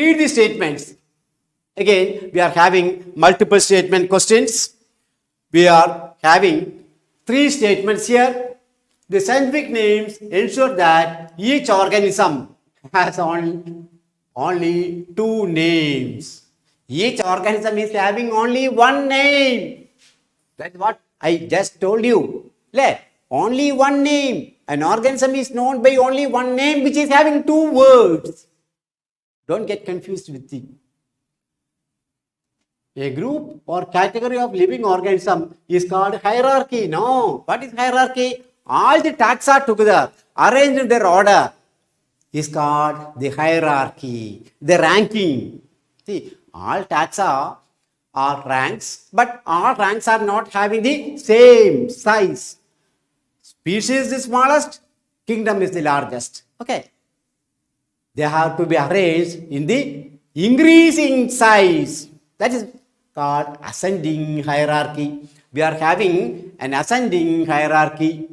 read the statements. Again, we are having multiple statement questions. We are having 3 statements here. The scientific names ensure that each organism has only 2 names. Each organism is having only 1 name. That's what I just told you. Only 1 name. An organism is known by only 1 name which is having 2 words. Don't get confused with it. A group or category of living organism is called hierarchy. No. What is hierarchy? All the taxa together, arranged in their order, is called the hierarchy, the ranking. See, all taxa are ranks, but all ranks are not having the same size. Species is the smallest, kingdom is the largest. Okay. They have to be arranged in the increasing size. That is called ascending hierarchy. We are having an ascending hierarchy.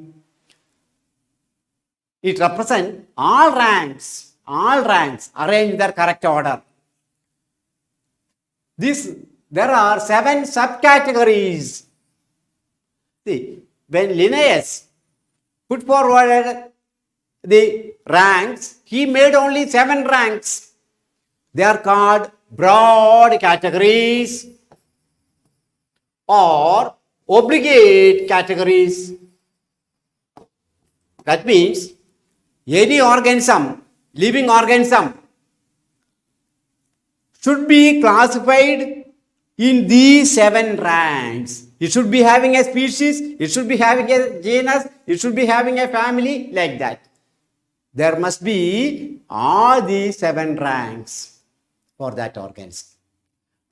It represents all ranks arranged in their correct order. There are 7 subcategories. See, when Linnaeus put forward the ranks, he made only 7 ranks. They are called broad categories or obligate categories. That means any organism, living organism, should be classified in these 7 ranks. It should be having a species, it should be having a genus, it should be having a family, like that. There must be all these 7 ranks for that organism.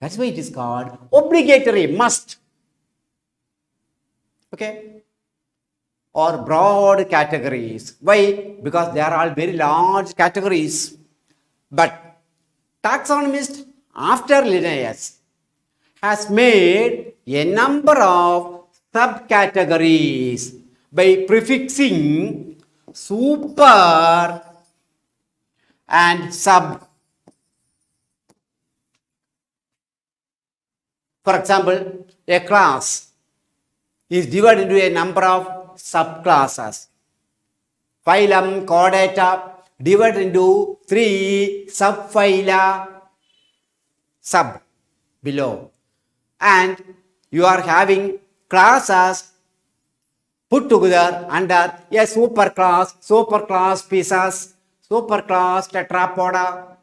That's why it is called obligatory, must. Okay? Or broad categories. Why? Because they are all very large categories. But taxonomist after Linnaeus has made a number of subcategories by prefixing super and sub. For example, a class is divided into a number of subclasses. Phylum, chordata, divided into 3 subphyla, sub, below. And you are having classes put together under a superclass species, superclass tetrapoda.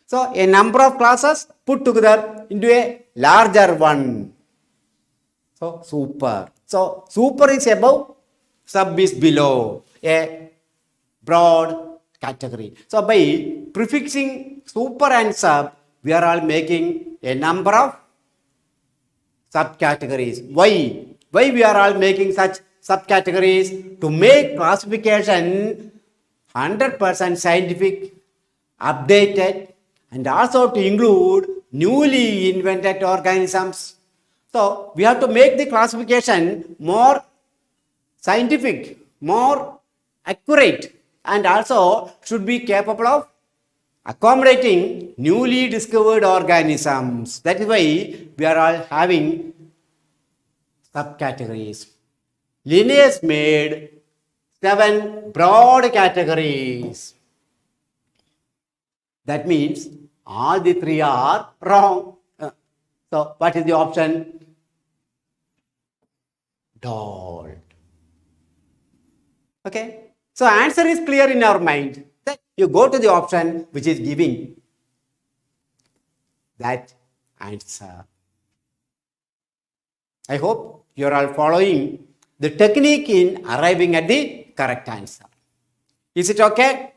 So, a number of classes put together into a larger one. So, super. So, super is above, sub is below, a broad category. So, by prefixing super and sub, we are all making a number of subcategories. Why? Why we are all making such subcategories? To make classification 100% scientific, updated, and also to include newly invented organisms. So, we have to make the classification more scientific, more accurate, and also should be capable of accommodating newly discovered organisms. That is why we are all having subcategories. Linnaeus made 7 broad categories. That means all the 3 are wrong. So, what is the option? Doll. Okay. So, answer is clear in our mind. Then you go to the option which is giving that answer. I hope you are all following the technique in arriving at the correct answer. Is it okay?